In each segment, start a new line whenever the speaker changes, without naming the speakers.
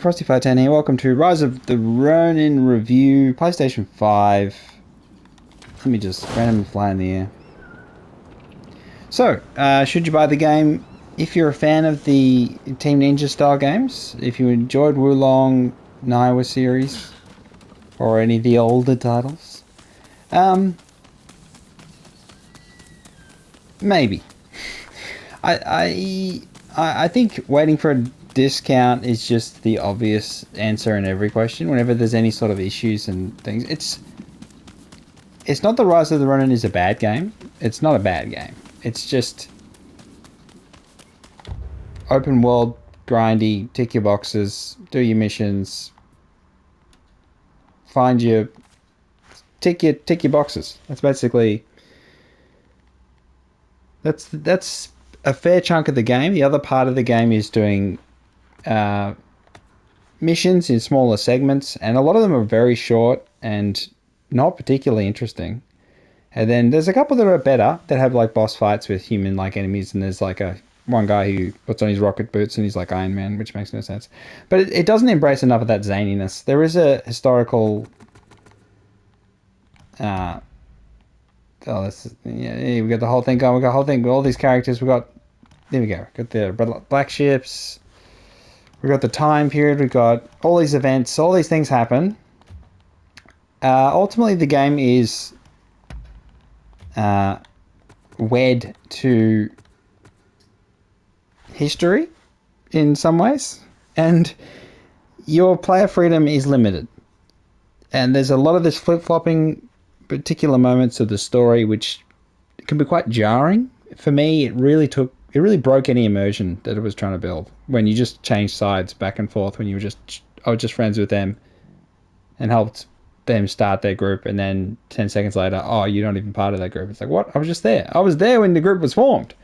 Frosty510 here, welcome to Rise of the Ronin review, PlayStation 5. Let me just randomly fly in the air. So, should you buy the game? If you're a fan of the Team Ninja style games, if you enjoyed Wulong, Naiwa series, or any of the older titles, maybe. I think waiting for a discount is just the obvious answer in every question. Whenever there's any sort of issues and things, it's not the Rise of the Ronin is a bad game. It's not a bad game. It's just open world, grindy, tick your boxes, do your missions, find your tick your boxes. That's basically that's a fair chunk of the game. The other part of the game is doing missions in smaller segments, and a lot of them are very short and not particularly interesting. And then there's a couple that are better that have like boss fights with human like enemies, and there's like one guy who puts on his rocket boots and he's like Iron Man, which makes no sense. But it doesn't embrace enough of that zaniness. There is a historical we got the whole thing going. We got the whole thing with all these characters. There we go. Got the black ships. We got the time period. We got all these events. All these things happen. Ultimately, the game is wed to history in some ways, and your player freedom is limited. And there's a lot of this flip-flopping particular moments of the story which can be quite jarring. For me, it really broke any immersion that it was trying to build when you just changed sides back and forth, when I was just friends with them and helped them start their group, and then 10 seconds later, oh, you're not even part of that group. It's like, what? I was just there. I was there when the group was formed.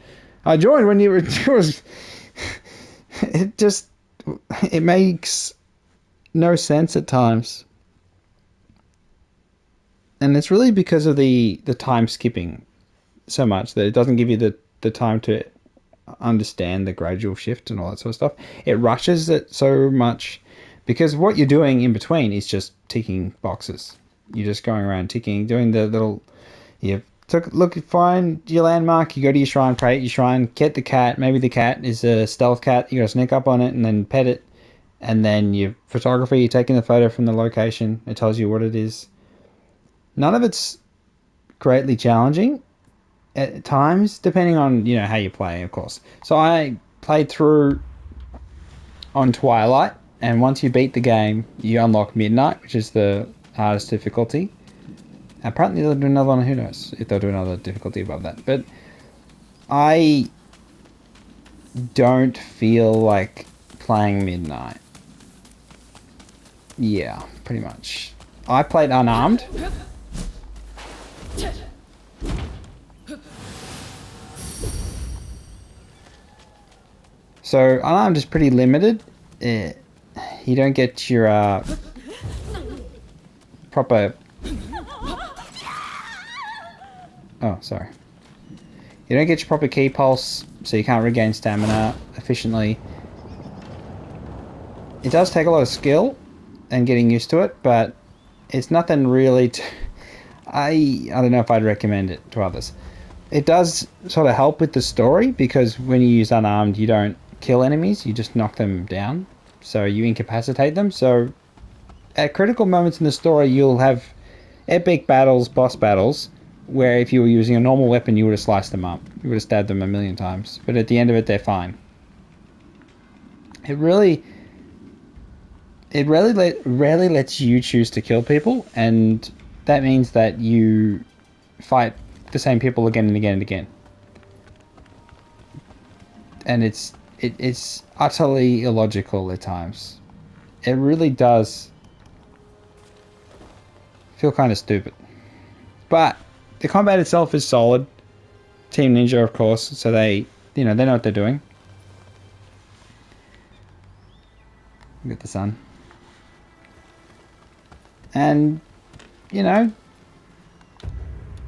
I joined when you were... it makes no sense at times. And it's really because of the time skipping so much that it doesn't give you the time to understand the gradual shift and all that sort of stuff. It rushes it so much because what you're doing in between is just ticking boxes. You're just going around ticking, doing the little... find your landmark, you go to your shrine, pray at your shrine, get the cat. Maybe the cat is a stealth cat. You gotta sneak up on it and then pet it. And then your photography, you're taking the photo from the location. It tells you what it is. None of it's greatly challenging at times, depending on how you play, of course. So I played through on Twilight, and once you beat the game, you unlock Midnight, which is the hardest difficulty. Apparently they'll do another one. Who knows if they'll do another difficulty above that? But I don't feel like playing Midnight. Yeah, pretty much. I played Unarmed. So Unarmed is pretty limited. You don't get your proper... Oh, sorry. You don't get your proper key pulse, so you can't regain stamina efficiently. It does take a lot of skill and getting used to it, but it's nothing really I don't know if I'd recommend it to others. It does sort of help with the story, because when you use Unarmed, you don't kill enemies, you just knock them down. So you incapacitate them. So at critical moments in the story, you'll have epic battles, boss battles, where if you were using a normal weapon, you would have sliced them up. You would have stabbed them a million times. But at the end of it, they're fine. It rarely lets you choose to kill people, and that means that you fight the same people again and again and again. And it's utterly illogical at times. It really does feel kind of stupid. But the combat itself is solid. Team Ninja, of course, so they know what they're doing. Look at the sun. And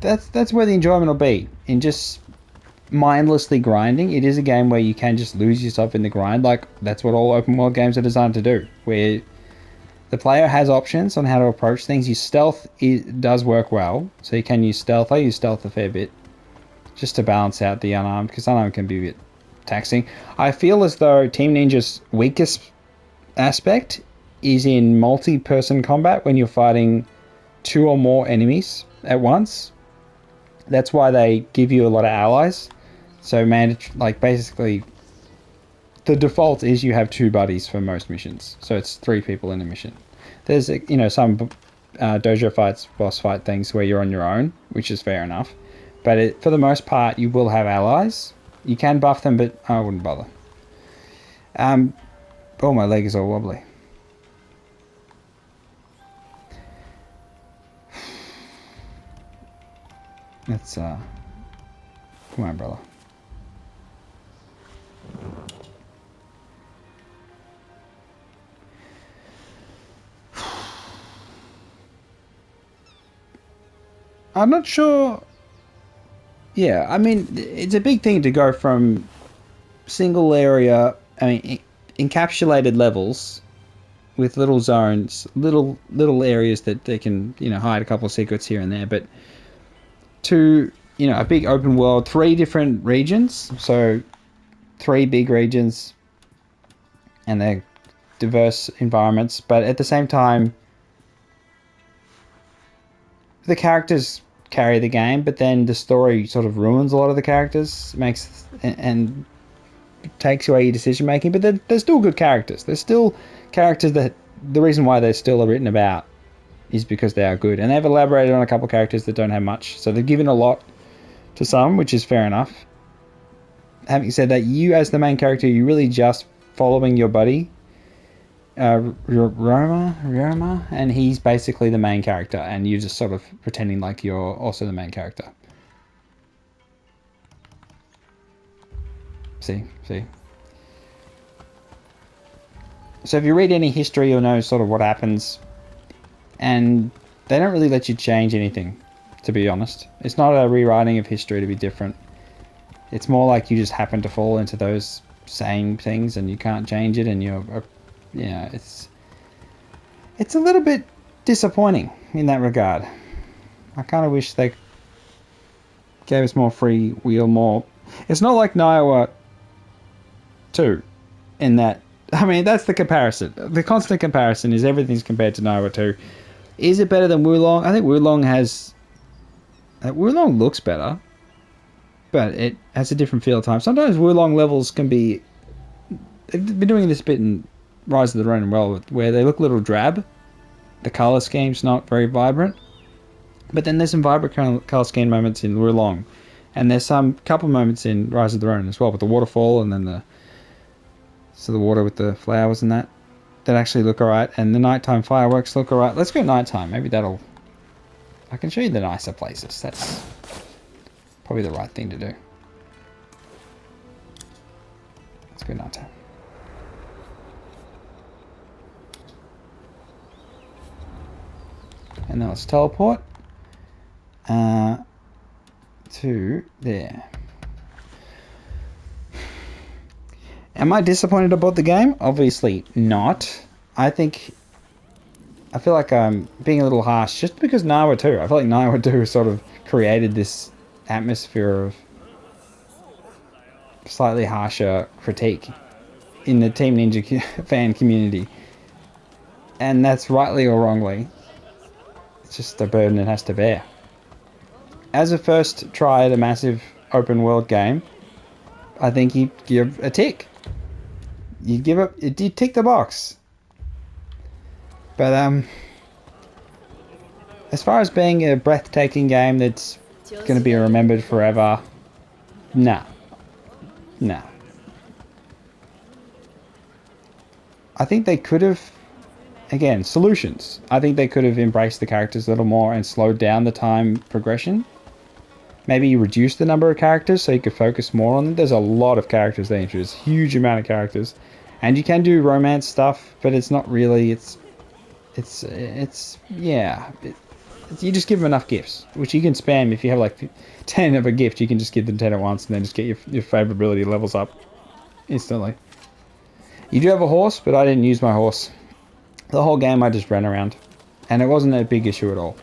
that's where the enjoyment will be, in just mindlessly grinding. It is a game where you can just lose yourself in the grind. Like, that's what all open world games are designed to do, where the player has options on how to approach things. Your stealth does work well, so you can use stealth. I use stealth a fair bit just to balance out the unarmed, because unarmed can be a bit taxing. I feel as though Team Ninja's weakest aspect is in multi-person combat when you're fighting 2 or more enemies at once. That's why they give you a lot of allies. So like basically the default is you have 2 buddies for most missions. So it's 3 people in a mission. There's some dojo fights, boss fight things where you're on your own, which is fair enough. But for the most part, you will have allies. You can buff them, but I wouldn't bother. Oh, my leg is all wobbly. Let's, come on, brother. I'm not sure. Yeah, I mean, it's a big thing to go from single area, I mean, encapsulated levels with little zones, little areas that they can, hide a couple of secrets here and there, but to, a big open world, 3 different regions, so 3 big regions, and they're diverse environments, but at the same time, the characters carry the game, but then the story sort of ruins a lot of the characters, and takes away your decision making. But they're still good characters. They're still characters that the reason why they're still written about is because they are good, and they've elaborated on a couple of characters that don't have much. So they've given a lot to some, which is fair enough. Having said that, you as the main character, you're really just following your buddy, Roma, and he's basically the main character, and you're just sort of pretending like you're also the main character. See. So if you read any history, you'll know sort of what happens, and they don't really let you change anything, to be honest. It's not a rewriting of history to be different. It's more like you just happen to fall into those same things and you can't change it, and it's a little bit disappointing in that regard. I kind of wish they gave us more free wheel, more. It's not like Niowa 2 in that. I mean, that's the comparison. The constant comparison is everything's compared to Niowa 2. Is it better than Wulong? I think Wulong looks better, but it has a different feel time. Sometimes Wulong levels can be. They've been doing this bit in Rise of the Ronin well, where they look a little drab. The color scheme's not very vibrant, but then there's some vibrant color scheme moments in Wulong, and there's some couple moments in Rise of the Ronin as well, with the waterfall and then the water with the flowers and that actually look alright, and the nighttime fireworks look alright. Let's go nighttime. Maybe I can show you the nicer places. That's probably the right thing to do. Let's go nighttime. And then let's teleport to there. Am I disappointed about the game? Obviously not. I feel like I'm being a little harsh just because Niowa 2. I feel like Niowa 2 sort of created this atmosphere of slightly harsher critique in the Team Ninja fan community. And that's rightly or wrongly. It's just a burden it has to bear. As a first try at a massive open world game, I think you'd give a tick. You'd tick the box. But as far as being a breathtaking game that's going to be remembered forever, nah. I think they could have, again, solutions. I think they could have embraced the characters a little more and slowed down the time progression. Maybe reduce the number of characters so you could focus more on them. There's a lot of characters they introduce, huge amount of characters, and you can do romance stuff, but it's not really. You just give them enough gifts, which you can spam. If you have like 10 of a gift, you can just give them 10 at once and then just get your favorability levels up instantly. You do have a horse, but I didn't use my horse. The whole game I just ran around, and it wasn't a big issue at all.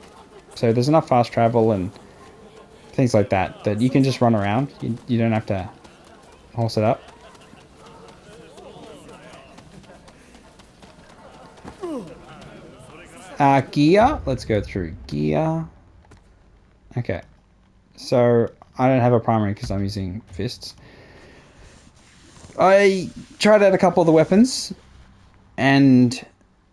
So there's enough fast travel and things like that that you can just run around. You don't have to horse it up. Gear. Let's go through gear. Okay. So I don't have a primary because I'm using fists. I tried out a couple of the weapons, and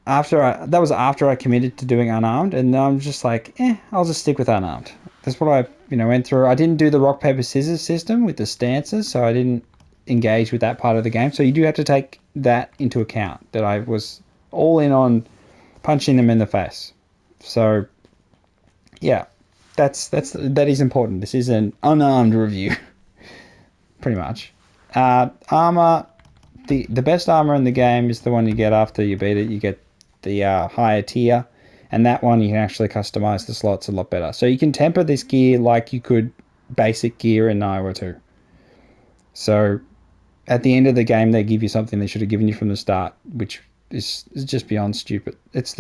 that was after I committed to doing unarmed, and I'm just like, I'll just stick with unarmed. That's what I went through. I didn't do the rock paper scissors system with the stances, so I didn't engage with that part of the game. So you do have to take that into account, that I was all in on punching them in the face. So yeah, that is important. This is an unarmed review, pretty much. Armor. The best armor in the game is the one you get after you beat it. You get the higher tier, and that one you can actually customize the slots a lot better. So you can temper this gear like you could basic gear in Iowa 2. So at the end of the game, they give you something they should have given you from the start, which is just beyond stupid. It's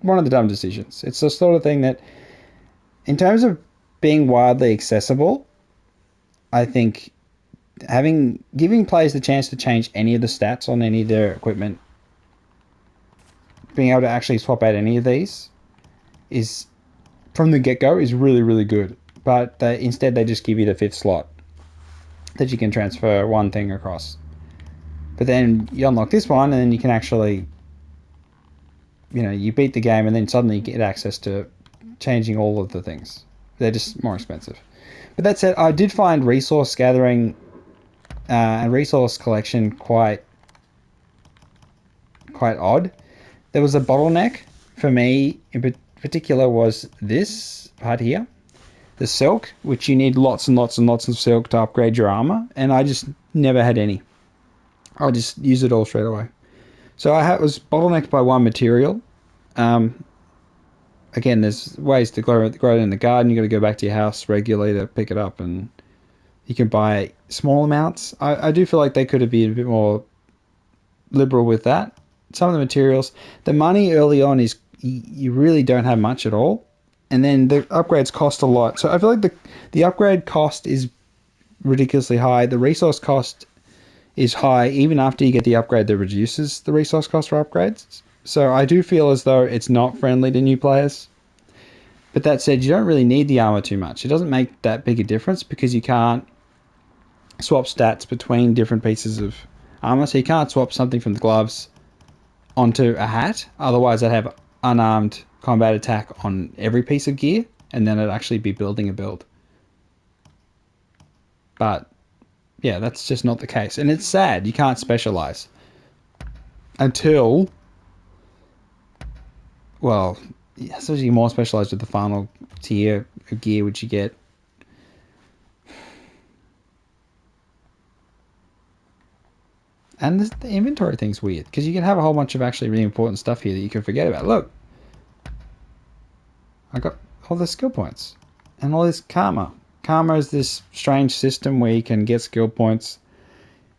one of the dumb decisions. It's the sort of thing that, in terms of being widely accessible, I think giving players the chance to change any of the stats on any of their equipment, being able to actually swap out any of these, is from the get-go is really, really good. But instead they just give you the 5th slot that you can transfer one thing across. But then you unlock this one, and then you can actually, you beat the game, and then suddenly you get access to changing all of the things. They're just more expensive. But that said, I did find resource gathering and resource collection quite odd. There was a bottleneck for me in particular was this part here, the silk, which you need lots and lots and lots of silk to upgrade your armor, and I just never had any. I just use it all straight away. So I was bottlenecked by one material. Again, there's ways to grow it in the garden. You got to go back to your house regularly to pick it up, and you can buy small amounts. I do feel like they could have been a bit more liberal with that. Some of the materials, the money early on is you really don't have much at all, and then the upgrades cost a lot. So I feel like the upgrade cost is ridiculously high. The resource cost is high even after you get the upgrade that reduces the resource cost for upgrades. So I do feel as though it's not friendly to new players. But that said, you don't really need the armor too much. It doesn't make that big a difference because you can't swap stats between different pieces of armor. So you can't swap something from the gloves onto a hat. Otherwise, I'd have unarmed combat attack on every piece of gear, and then it'd actually be building a build. But yeah, that's just not the case. And it's sad. You can't specialize until, well, I suppose you're more specialized with the final tier of gear, which you get. And the inventory thing's weird, because you can have a whole bunch of actually really important stuff here that you can forget about. Look, I got all the skill points and all this karma. Karma is this strange system where you can get skill points.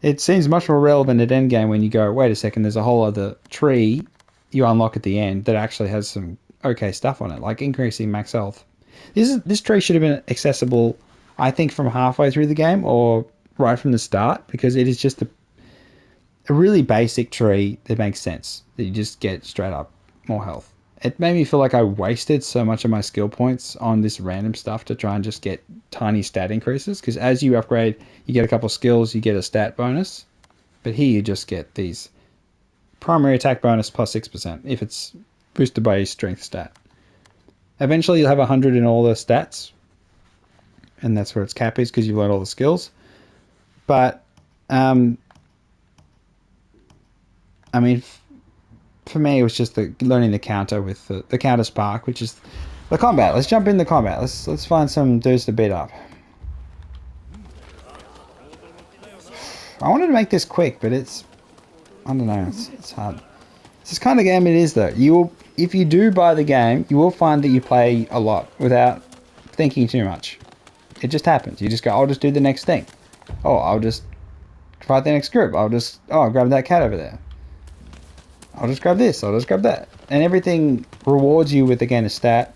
It seems much more relevant at endgame when you go, wait a second, there's a whole other tree you unlock at the end that actually has some okay stuff on it, like increasing max health. This tree should have been accessible, I think, from halfway through the game or right from the start, because it is just a really basic tree that makes sense, that you just get straight up more health. It made me feel like I wasted so much of my skill points on this random stuff to try and just get tiny stat increases, because as you upgrade, you get a couple skills, you get a stat bonus. But here you just get these primary attack bonus plus 6% if it's boosted by your strength stat. Eventually you'll have 100 in all the stats, and that's where its cap is because you've learned all the skills. But I mean, for me, it was just learning the counter with the counter spark, which is the combat. Let's jump in the combat. Let's find some dudes to beat up. I wanted to make this quick, but I don't know, it's hard. It's this kind of game it is, though. if you do buy the game, you will find that you play a lot without thinking too much. It just happens. You just go, I'll just do the next thing. Oh, I'll just fight the next group. I'll grab that cat over there. I'll just grab this. I'll just grab that. And everything rewards you with, again, a stat.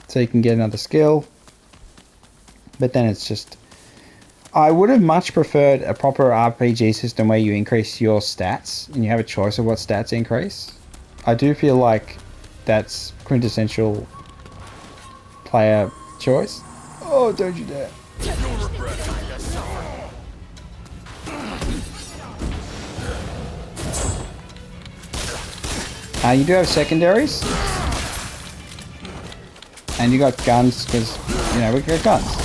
So you can get another skill. But then it's just... I would have much preferred a proper RPG system where you increase your stats and you have a choice of what stats increase. I do feel like that's quintessential player choice. Oh, don't you dare. You do have secondaries. And you got guns because, you know, we got guns.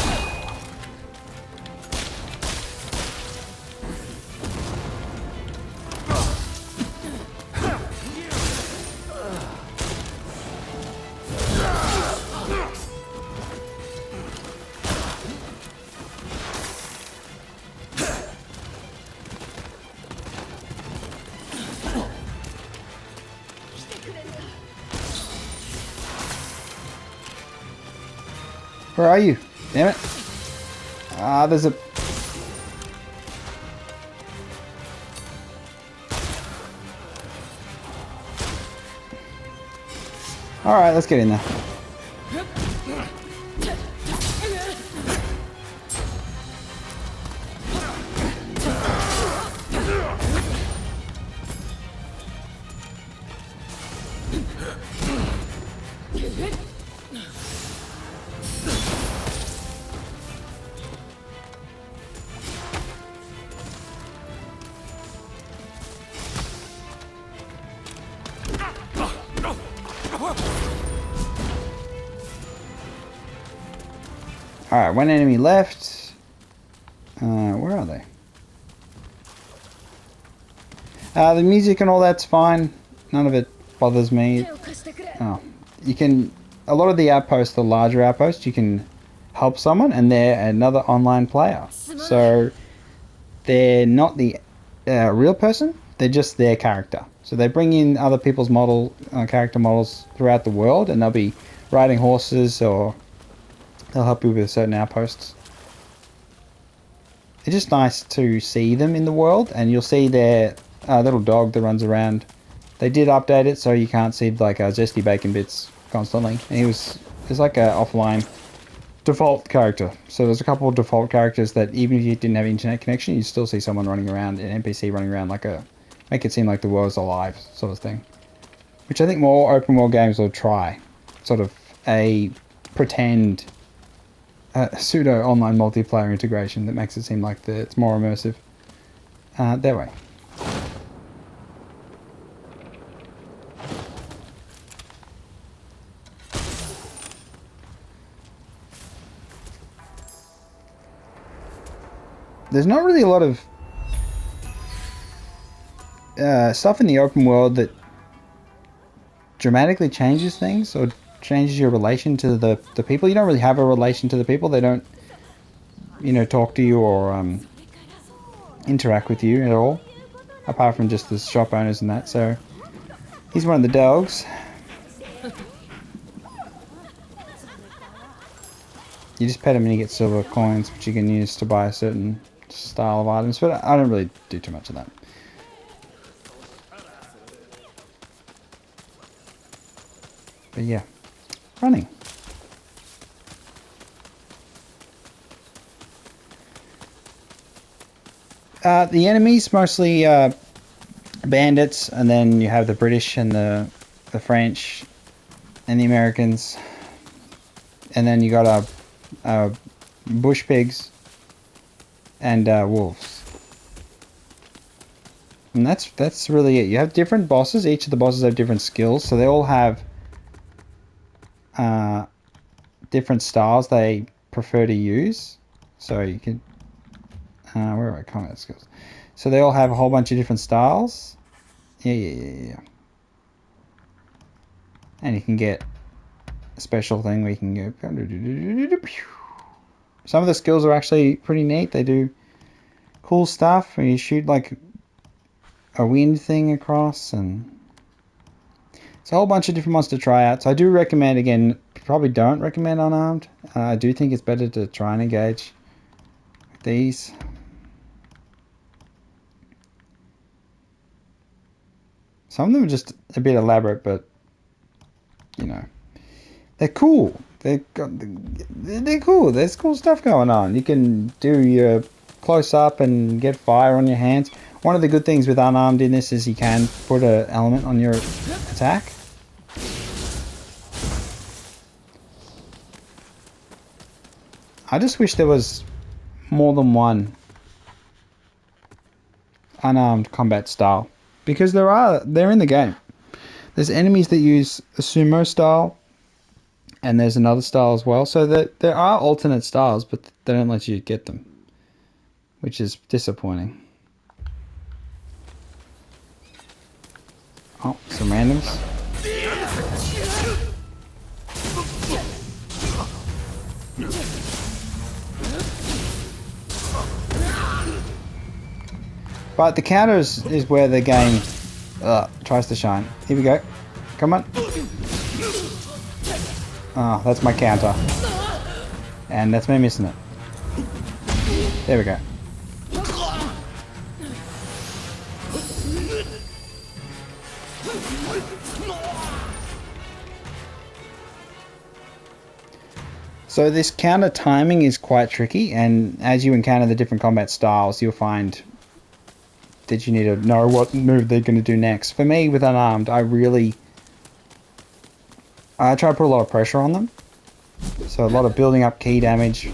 Where are you? Damn it. There's a... Alright, let's get in there. Alright, one enemy left. Where are they? The music and all that's fine. None of it bothers me. Oh, you can... A lot of the outposts, the larger outposts, you can help someone and they're another online player. So they're not the real person, they're just their character. So they bring in other people's character models throughout the world and they'll be riding horses or they'll help you with certain outposts. It's just nice to see them in the world, and you'll see their little dog that runs around. They did update it so you can't see like Zesty Bacon Bits constantly. And there's like a offline default character. So there's a couple of default characters that even if you didn't have internet connection, you'd still see someone running around, an NPC running around, make it seem like the world's alive sort of thing. Which I think more open world games will try. Sort of a pretend pseudo online multiplayer integration that makes it seem like it's more immersive that way. There's not really a lot of stuff in the open world that dramatically changes things or changes your relation to the people. You don't really have a relation to the people. They don't, you know, talk to you or interact with you at all, apart from just the shop owners and that. So he's one of the dogs. You just pet him and you get silver coins, which you can use to buy a certain style of items, but I don't really do too much of that. But yeah, running. The enemies mostly bandits, and then you have the British and the French and the Americans, and then you got bush pigs and wolves. And that's really it. You have different bosses. Each of the bosses have different skills, so they all have different styles they prefer to use. So you can where are my combat skills? So they all have a whole bunch of different styles. Yeah. And you can get a special thing where you can go. Some of the skills are actually pretty neat. They do cool stuff. And you shoot like a wind thing across, and It's a whole bunch of different ones to try out. So I do recommend, again, probably don't recommend unarmed. I do think it's better to try and engage with these. Some of them are just a bit elaborate, but you know, they're cool. They're cool. There's cool stuff going on. You can do your close up and get fire on your hands. One of the good things with unarmed in this is you can put an element on your attack. I just wish there was more than one unarmed combat style, because they're in the game. There's enemies that use a sumo style, and there's another style as well. So there are alternate styles, but they don't let you get them, which is disappointing. Oh, some randoms. But the counters is where the game tries to shine. Here we go. Come on. Oh, that's my counter. And that's me missing it. There we go. So this counter timing is quite tricky, and as you encounter the different combat styles, you'll find that you need to know what move they're going to do next. For me, with unarmed, I try to put a lot of pressure on them. So a lot of building up key damage,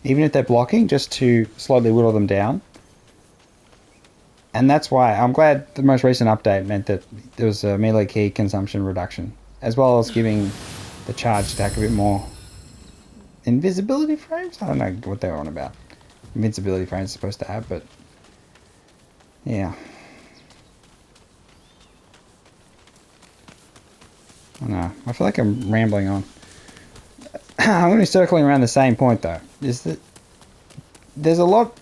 even if they're blocking, just to slowly whittle them down. And that's why I'm glad the most recent update meant that there was a melee key consumption reduction, as well as giving the charge attack a bit more invisibility frames? I don't know what they were on about. Invincibility frames are supposed to have, but yeah. I don't know. I feel like I'm rambling on. I'm going to be circling around the same point though. Is that there's a lot.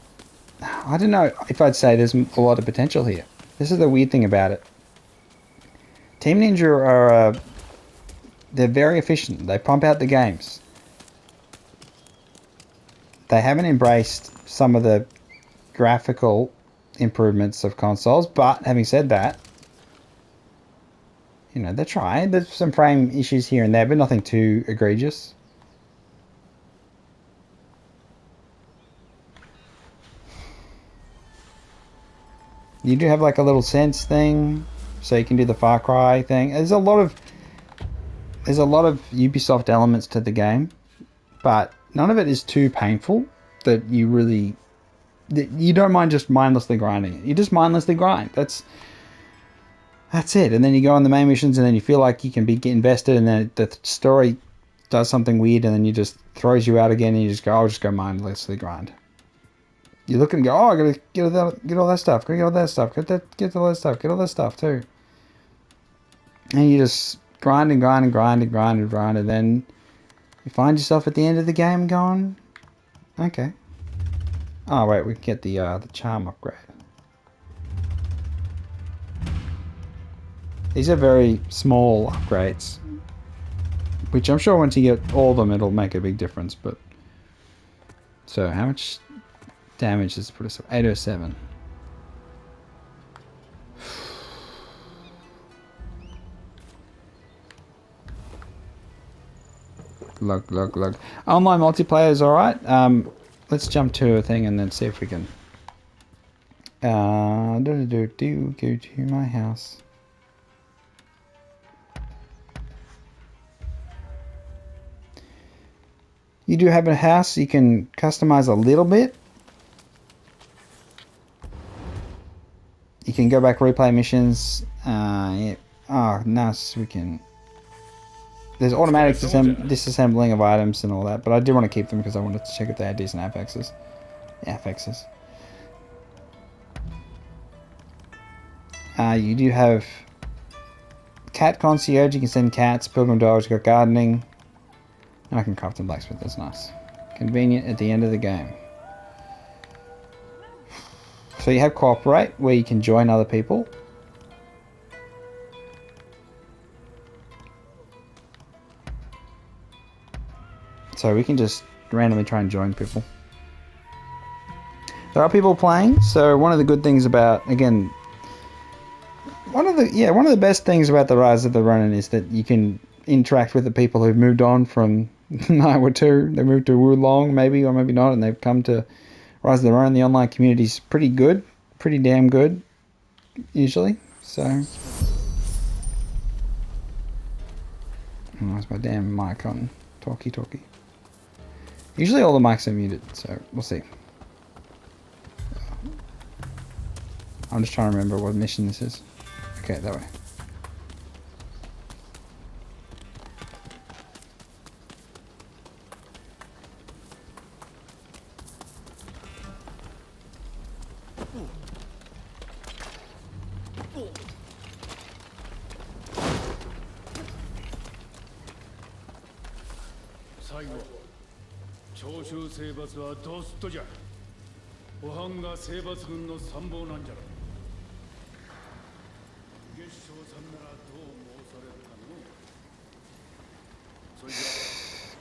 I don't know if I'd say there's a lot of potential here. This is the weird thing about it. Team Ninja are they're very efficient. They pump out the games. They haven't embraced some of the graphical improvements of consoles, but having said that, you know, they're trying. There's some frame issues here and there, but nothing too egregious. You do have like a little sense thing, so you can do the Far Cry thing. There's a lot of Ubisoft elements to the game, but none of it is too painful that you don't mind just mindlessly grinding it. You just mindlessly grind. That's it. And then you go on the main missions, and then you feel like you can get invested, and then the story does something weird, and then you just throws you out again, and you just go, I'll just go mindlessly grind. You look and go, oh, I gotta get all that stuff, get all that stuff, get all that stuff, get all that stuff too. And you just grind and grind and grind and grind and grind, and then you find yourself at the end of the game going, okay. Oh wait, we can get the charm upgrade. These are very small upgrades, which I'm sure once you get all of them, it'll make a big difference. But so, how much damage does it put us up? 807. Look. Online multiplayer is alright. Let's jump to a thing and then see if we can. Go to my house. You do have a house you can customize a little bit. You can go back, replay missions. Yeah. Oh, nice. We can. There's automatic disassembling of items and all that, but I did want to keep them because I wanted to check if they had decent affixes. Affixes. You do have cat concierge. You can send cats. Pilgrim dogs. You got gardening. And I can craft a blacksmith. That's nice. Convenient at the end of the game. So you have cooperate, where you can join other people. So we can just randomly try and join people. There are people playing, so one of the good things about, again, one of the best things about the Rise of the Ronin is that you can interact with the people who've moved on from Naiwa 2. They moved to Wulong, maybe, or maybe not, and they've come to Rise of the Ronin. The online community's pretty good, pretty damn good, usually. So, oh, that's my damn mic on talkie. Usually all the mics are muted, so we'll see. I'm just trying to remember what mission this is. Okay, that way.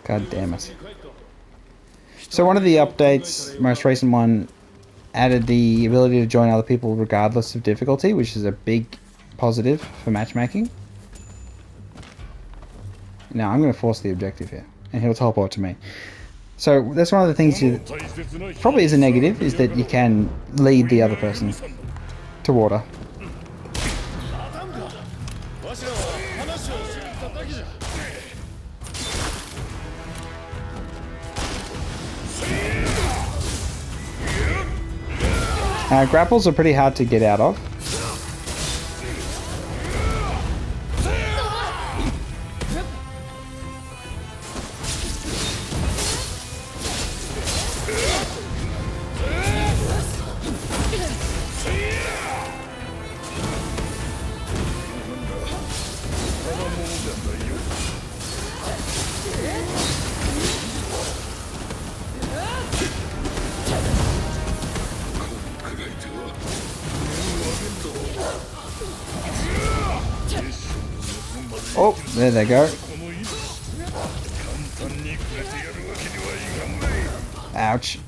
God damn it. So one of the updates, most recent one, added the ability to join other people regardless of difficulty, which is a big positive for matchmaking. Now I'm going to force the objective here, and he'll teleport to me. So that's one of the things that probably is a negative, is that you can lead the other person to water. Grapples are pretty hard to get out of. Oh, there they go. Ouch.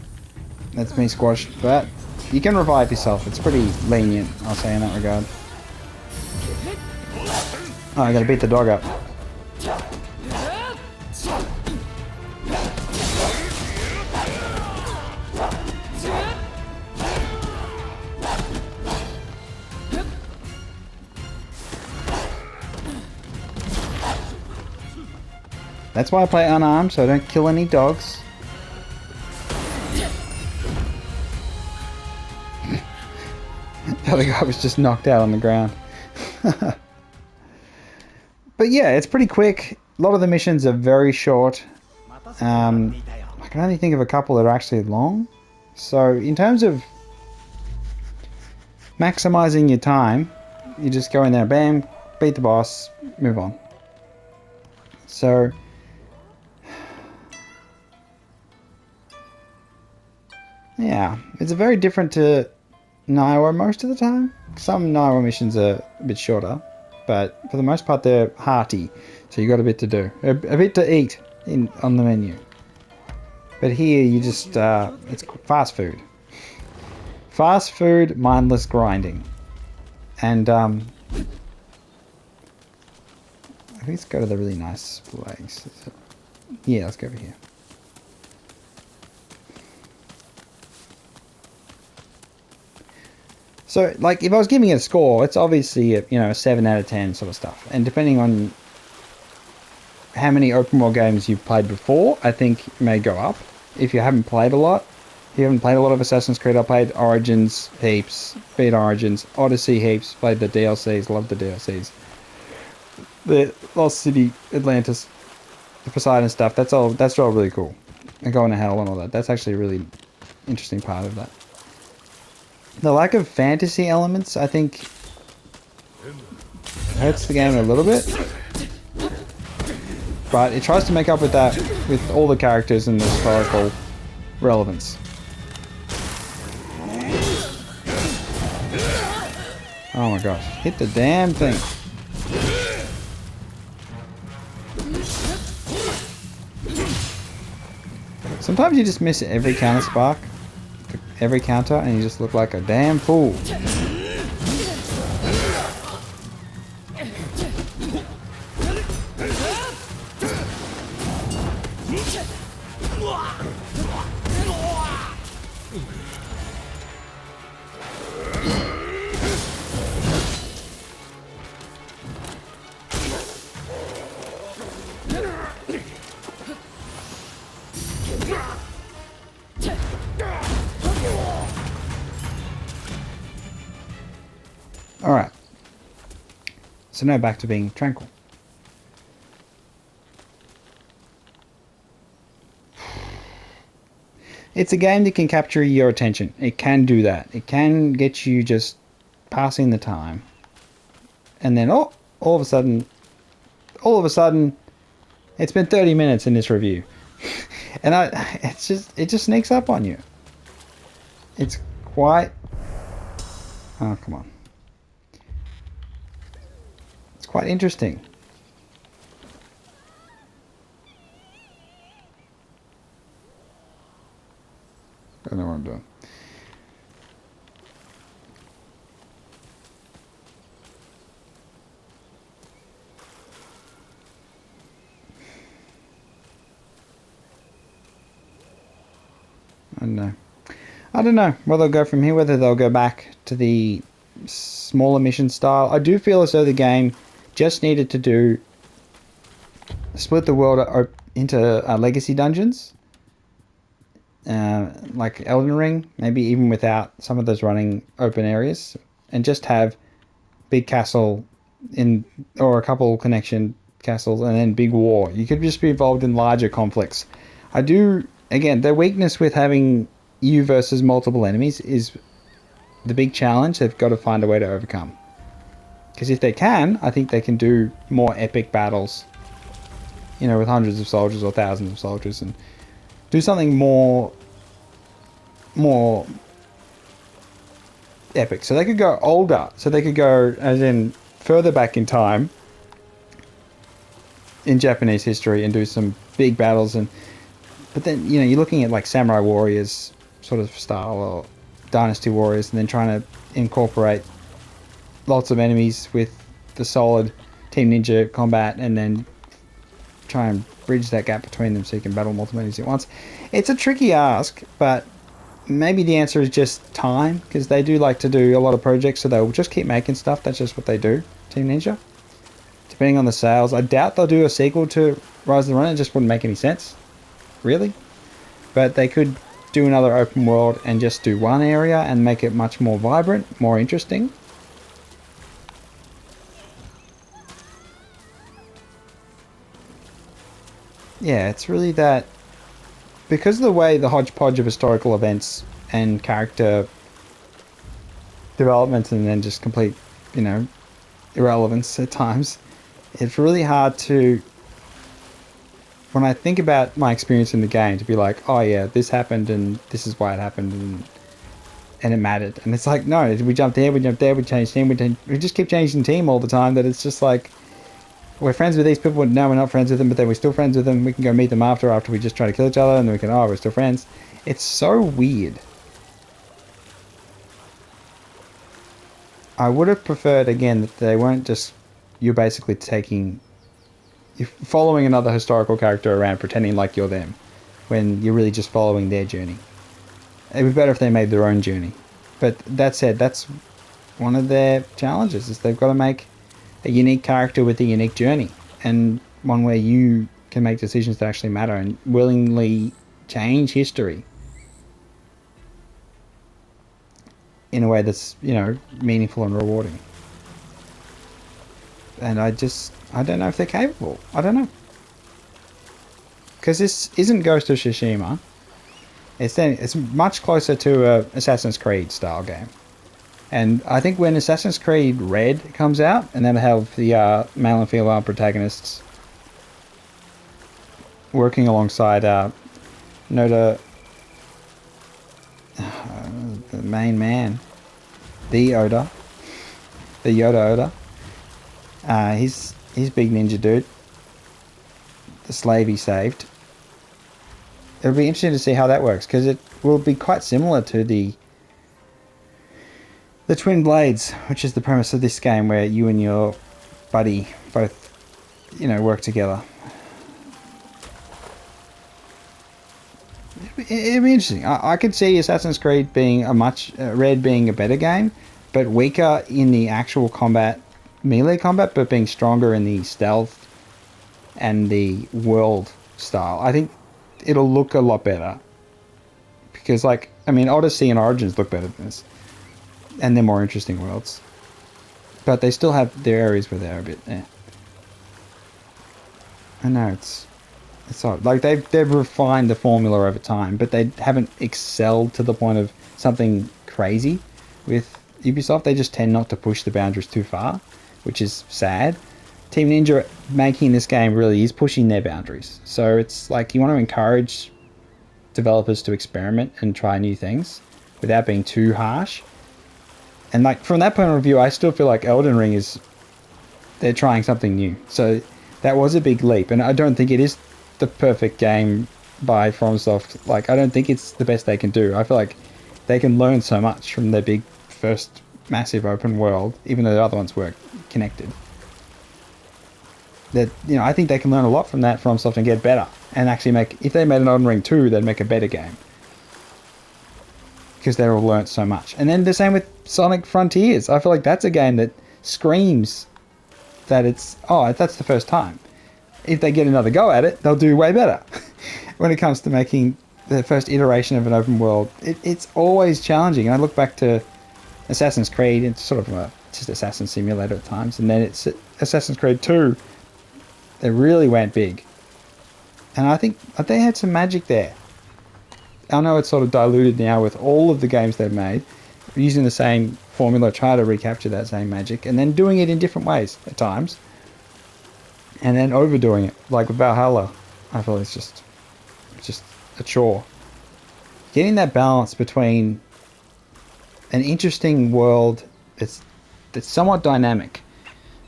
That's me squashed, but you can revive yourself. It's pretty lenient, I'll say, in that regard. Oh, I gotta beat the dog up. That's why I play unarmed, so I don't kill any dogs. The other guy was just knocked out on the ground. But yeah, it's pretty quick. A lot of the missions are very short. I can only think of a couple that are actually long. So in terms of maximizing your time, you just go in there, bam, beat the boss, move on. So yeah, it's very different to Naiwa most of the time. Some Naiwa missions are a bit shorter, but for the most part they're hearty, so you got a bit to do, a bit to eat on the menu. But here you just it's fast food, mindless grinding, and I think let's go to the really nice place. Yeah, let's go over here. So, like, if I was giving it a score, it's obviously a 7 out of 10 sort of stuff. And depending on how many open world games you've played before, I think it may go up. If you haven't played a lot, if you haven't played a lot of Assassin's Creed, I played Origins heaps, beat Origins, Odyssey heaps, played the DLCs, loved the DLCs. The Lost City, Atlantis, the Poseidon stuff, that's all really cool. And going to hell and all that, that's actually a really interesting part of that. The lack of fantasy elements, I think, hurts the game a little bit. But it tries to make up with that with all the characters and the historical relevance. Oh my gosh, hit the damn thing. Sometimes you just miss every counter spark, every counter, and you just look like a damn fool. Alright. So now back to being tranquil. It's a game that can capture your attention. It can do that. It can get you just passing the time. And then, all of a sudden, it's been 30 minutes in this review. And it just sneaks up on you. It's quite... Oh, come on. It's quite interesting. I don't know what I'm doing. I don't know where they'll go from here, whether they'll go back to the smaller mission style. I do feel as though the game just needed to split the world into legacy dungeons. Like Elden Ring, maybe even without some of those running open areas, and just have big castle or a couple connection castles, and then big war. You could just be involved in larger conflicts. Again, their weakness with having you versus multiple enemies is the big challenge they've got to find a way to overcome. Because if they can, I think they can do more epic battles, with hundreds of soldiers or thousands of soldiers, and do something more epic. So they could go older. So they could go, as in, further back in time in Japanese history and do some big battles. But then, you're looking at like Samurai Warriors sort of style or Dynasty Warriors, and then trying to incorporate lots of enemies with the solid Team Ninja combat, and then try and bridge that gap between them so you can battle multiple enemies at once. It's a tricky ask, but maybe the answer is just time, because they do like to do a lot of projects, so they'll just keep making stuff. That's just what they do, Team Ninja. Depending on the sales, I doubt they'll do a sequel to Rise of the Ronin. It just wouldn't make any sense, really. But they could do another open world and just do one area and make it much more vibrant, more interesting. Yeah, it's really that, because of the way the hodgepodge of historical events and character development and then just complete, irrelevance at times, it's really hard to, when I think about my experience in the game, to be like, oh yeah, this happened and this is why it happened and it mattered. And it's like, no, we jumped here, we jumped there, we changed team, we just keep changing team all the time, that it's just like, we're friends with these people, no, we're not friends with them, but then we're still friends with them. We can go meet them after we just try to kill each other, and then we can, we're still friends. It's so weird. I would have preferred, again, that they weren't just, you're following another historical character around pretending like you're them, when you're really just following their journey. It would be better if they made their own journey. But that said, that's one of their challenges, is they've got to make a unique character with a unique journey, and one where you can make decisions that actually matter and willingly change history in a way that's, meaningful and rewarding. And I don't know if they're capable. I don't know. Because this isn't Ghost of Tsushima. It's much closer to a Assassin's Creed style game. And I think when Assassin's Creed Red comes out, and then have the male and female protagonists working alongside Noda, the main man, the Yoda Oda. He's big ninja dude, the slave he saved. it'll be interesting to see how that works, because it will be quite similar to the Twin Blades, which is the premise of this game, where you and your buddy both, work together. It'd be interesting. I could see Assassin's Creed being Red being a better game, but weaker in the actual combat, melee combat, but being stronger in the stealth and the world style. I think it'll look a lot better, because Odyssey and Origins look better than this, and they're more interesting worlds, but they still have their areas where they're a bit I know it's odd. Like they've refined the formula over time, but they haven't excelled to the point of something crazy. With Ubisoft, they just tend not to push the boundaries too far, which is sad. Team Ninja making this game really is pushing their boundaries. So it's like you want to encourage developers to experiment and try new things without being too harsh. And like from that point of view, I still feel like Elden Ring they're trying something new. So that was a big leap, and I don't think it is the perfect game by FromSoft. Like, I don't think it's the best they can do. I feel like they can learn so much from their big first massive open world, even though the other ones weren't connected. That, I think they can learn a lot from that FromSoft and get better, and actually if they made an Elden Ring 2, they'd make a better game, because they've all learnt so much. And then the same with Sonic Frontiers. I feel like that's a game that screams that that's the first time. If they get another go at it, they'll do way better. When it comes to making the first iteration of an open world, it's always challenging. And I look back to Assassin's Creed, it's sort of just Assassin Simulator at times, and then it's Assassin's Creed 2 that really went big. And I think they had some magic there. I know it's sort of diluted now with all of the games they've made, using the same formula, try to recapture that same magic, and then doing it in different ways at times, and then overdoing it, like with Valhalla. I feel it's just a chore. Getting that balance between an interesting world that's somewhat dynamic,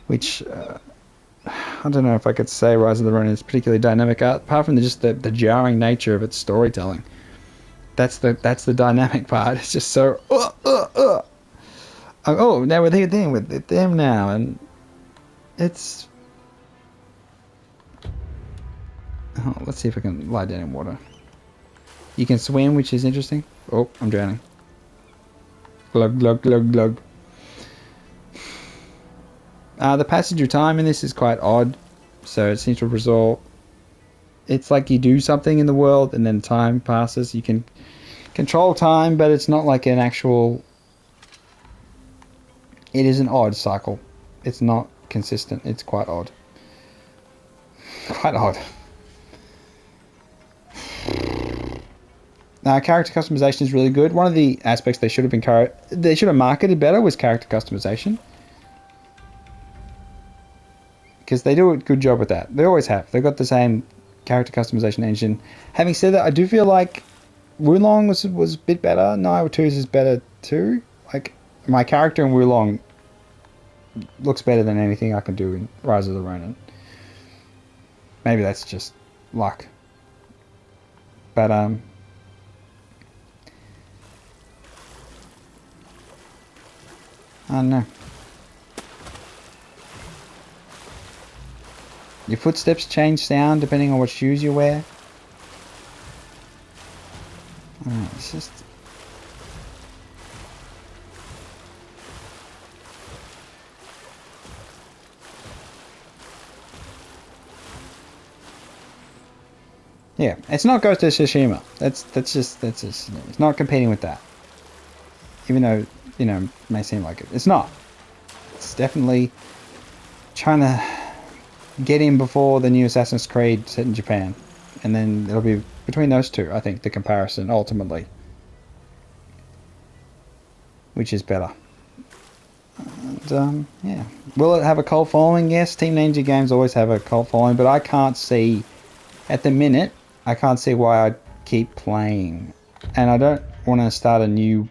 which I don't know if I could say Rise of the Ronin is particularly dynamic, apart from just the jarring nature of its storytelling. That's the dynamic part. It's just so oh, now we're dealing with them now, and it's let's see if I can lie down in water. You can swim, which is interesting. Oh, I'm drowning. Glug glug glug glug. The passage of time in this is quite odd, so it seems to result. It's like you do something in the world and then time passes. You can control time, but it's not like an actual. It is an odd cycle. It's not consistent. It's quite odd. Quite odd. Character customization is really good. One of the aspects they should have marketed better was character customization, because they do a good job with that. They always have. They've got the same character customization engine. Having said that, I do feel like Wulong was a bit better. Nioh 2's is better too. Like, my character in Wulong looks better than anything I can do in Rise of the Ronin. Maybe that's just luck. But I don't know. Your footsteps change sound depending on what shoes you wear. It's just. Yeah, it's not Ghost of Tsushima. That's just it's not competing with that. Even though, it may seem like it. It's not. It's definitely trying to get in before the new Assassin's Creed set in Japan. And then it'll be between those two, I think, the comparison ultimately. Which is better. And, yeah. Will it have a cult following? Yes, Team Ninja games always have a cult following, but I can't see, at the minute, I can't see why I'd keep playing. And I don't want to start a new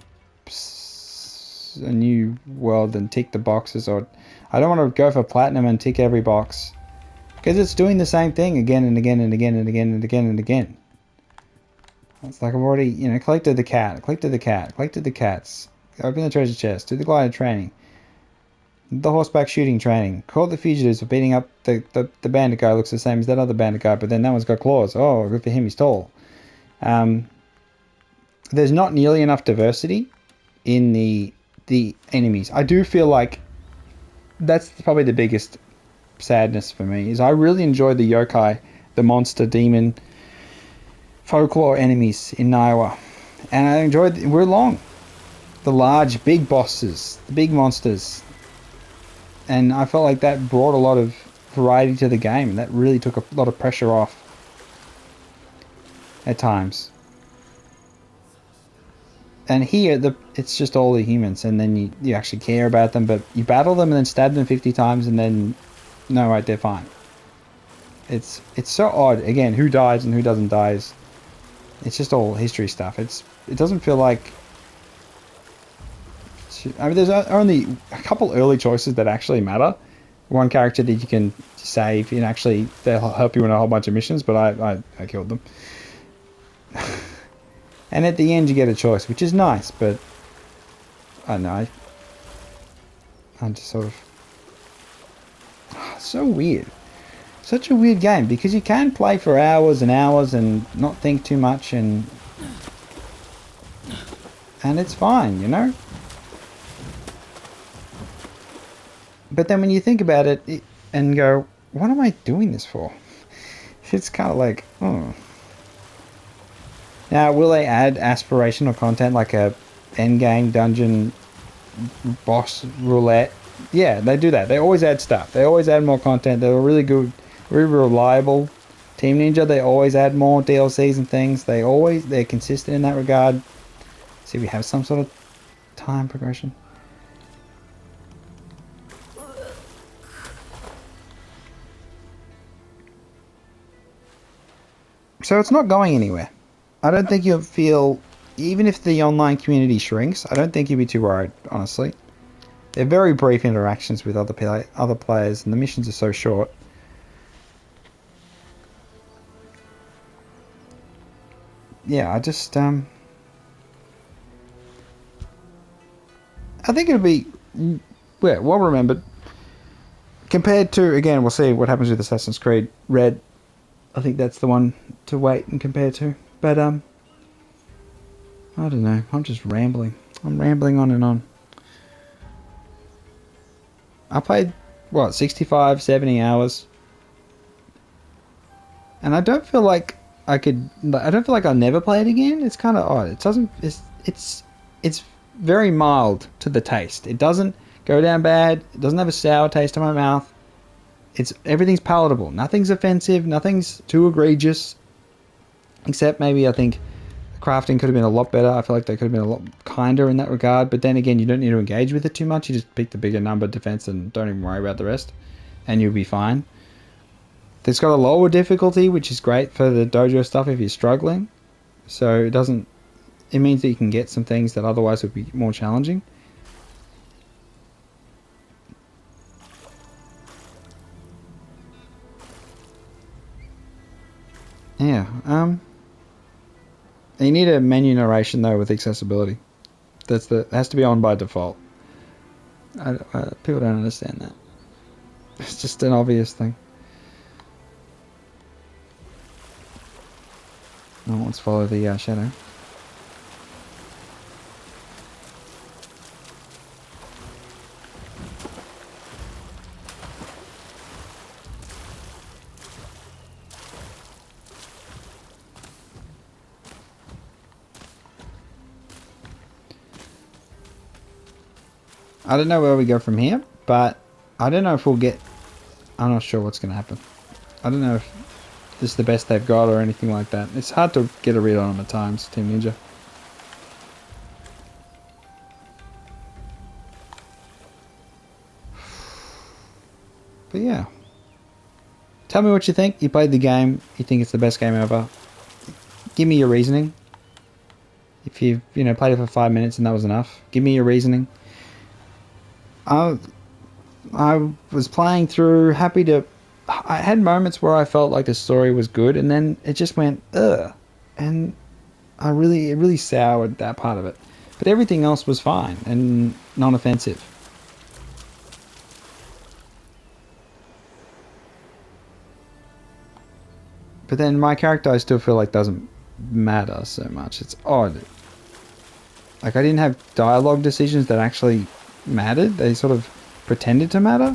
world and tick the boxes, or I don't want to go for platinum and tick every box, because it's doing the same thing again and again and again and again and again and again. It's like I've already, collected the cat, collected the cat, collected the cats, open the treasure chest, do the glider training, the horseback shooting training, caught the fugitives for beating up the bandit guy. Looks the same as that other bandit guy, but then that one's got claws. Oh, good for him, he's tall. Um, there's not nearly enough diversity in the enemies. I do feel like that's probably the biggest sadness for me, is I really enjoyed the yokai, the monster demon folklore enemies in Niowa. And I enjoyed, we're long. The large, big bosses, the big monsters. And I felt like that brought a lot of variety to the game. That really took a lot of pressure off at times. And here, it's just all the humans, and then you actually care about them, but you battle them and then stab them 50 times, and then, no, right, they're fine. It's so odd. Again, who dies and who doesn't die it's just all history stuff. It doesn't feel like... I mean, there's only a couple early choices that actually matter. One character that you can save, and actually they'll help you in a whole bunch of missions, but I killed them. And at the end you get a choice, which is nice, but I don't know. I'm just sort of... so weird. Such a weird game, because you can play for hours and hours and not think too much, and it's fine, you know? But then when you think about it and go, what am I doing this for? It's kind of like, oh. Now, will they add aspirational content like a endgame dungeon boss roulette? Yeah, they do that. They always add stuff. They always add more content. They're really good, really reliable. Team Ninja, they always add more DLCs and things. They're consistent in that regard. See, we have some sort of time progression. So it's not going anywhere. I don't think you'll feel, even if the online community shrinks, I don't think you'll be too worried, honestly. They're very brief interactions with other players, and the missions are so short. Yeah, I just, I think it'll be, well remembered. Compared to, again, we'll see what happens with Assassin's Creed Red. I think that's the one to wait and compare to. But, I don't know. I'm just rambling. I'm rambling on and on. I played, 65, 70 hours. And I don't feel like I don't feel like I'll never play it again. It's kind of odd. It doesn't, it's very mild to the taste. It doesn't go down bad. It doesn't have a sour taste in my mouth. Everything's palatable. Nothing's offensive. Nothing's too egregious. Except maybe I think the crafting could have been a lot better. I feel like they could have been a lot kinder in that regard. But then again, you don't need to engage with it too much. You just pick the bigger number defense and don't even worry about the rest. And you'll be fine. It's got a lower difficulty, which is great for the dojo stuff if you're struggling. So it means that you can get some things that otherwise would be more challenging. Yeah, you need a menu narration though with accessibility. It has to be on by default. People don't understand that. It's just an obvious thing. Oh, let's follow the shadow. I don't know where we go from here, but I don't know if we'll get... I'm not sure what's going to happen. I don't know if this is the best they've got or anything like that. It's hard to get a read on them at times, Team Ninja. But yeah. Tell me what you think. You played the game. You think it's the best game ever. Give me your reasoning. If you've played it for 5 minutes and that was enough, give me your reasoning. I was playing through, happy to... I had moments where I felt like the story was good, and then it just went, ugh. And it really soured that part of it. But everything else was fine and non-offensive. But then my character, I still feel like doesn't matter so much. It's odd. Like, I didn't have dialogue decisions that actually mattered. They sort of pretended to matter.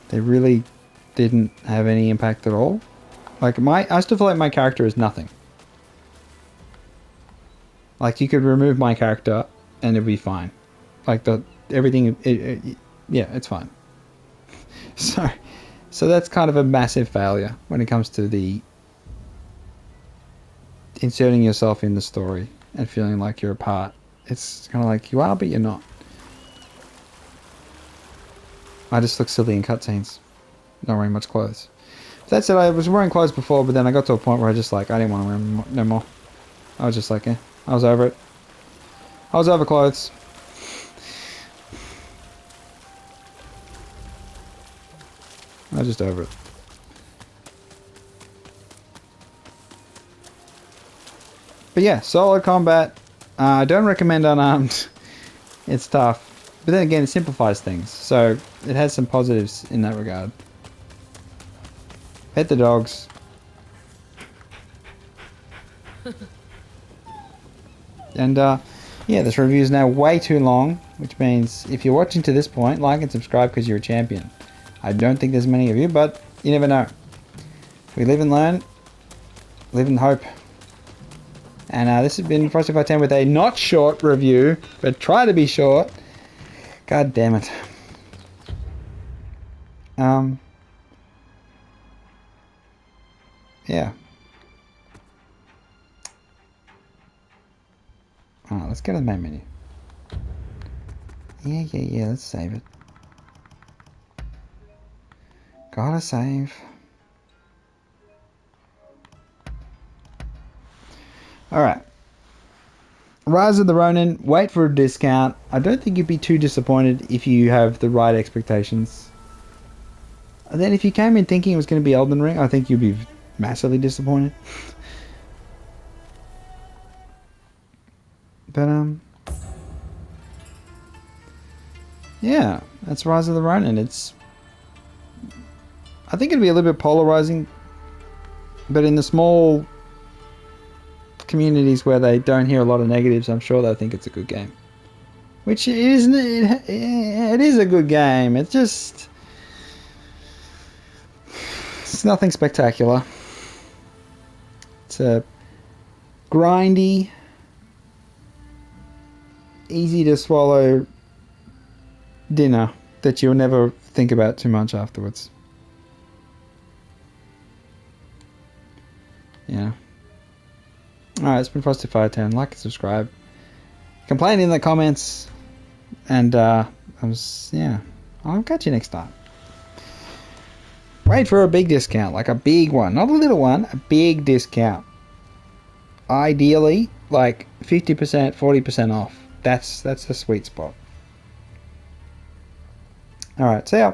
They really didn't have any impact at all. Like, I still feel like my character is nothing. Like, you could remove my character and it'd be fine. Like, everything, yeah, it's fine. So that's kind of a massive failure when it comes to the inserting yourself in the story and feeling like you're a part. It's kind of like you are, but you're not. I just look silly in cutscenes, not wearing much clothes. That said, I was wearing clothes before, but then I got to a point where I just like, I didn't want to wear them no more. I was just like, eh, I was over it. I was over clothes. I was just over it. But yeah, solid combat. I don't recommend unarmed. It's tough. But then again, it simplifies things. So it has some positives in that regard. Pet the dogs. And yeah, this review is now way too long, which means if you're watching to this point, like and subscribe because you're a champion. I don't think there's many of you, but you never know. We live and learn, live and hope. And this has been Frosty 510 with a not short review, but try to be short. God damn it. Yeah. Alright, let's go to the main menu. Yeah, let's save it. Gotta save. Alright. Rise of the Ronin, wait for a discount. I don't think you'd be too disappointed if you have the right expectations. And then if you came in thinking it was going to be Elden Ring, I think you'd be massively disappointed. But, yeah, that's Rise of the Ronin. I think it'd be a little bit polarizing, but in the small communities where they don't hear a lot of negatives, I'm sure they'll think it's a good game. Which it isn't. It is a good game. It's nothing spectacular. It's a grindy, easy to swallow dinner that you'll never think about too much afterwards. Yeah. Alright, it's been Frosty 510. Like and subscribe. Complain in the comments. And I'll catch you next time. Wait for a big discount, like a big one. Not a little one, a big discount. Ideally, like 50%, 40% off. That's the sweet spot. Alright, see ya.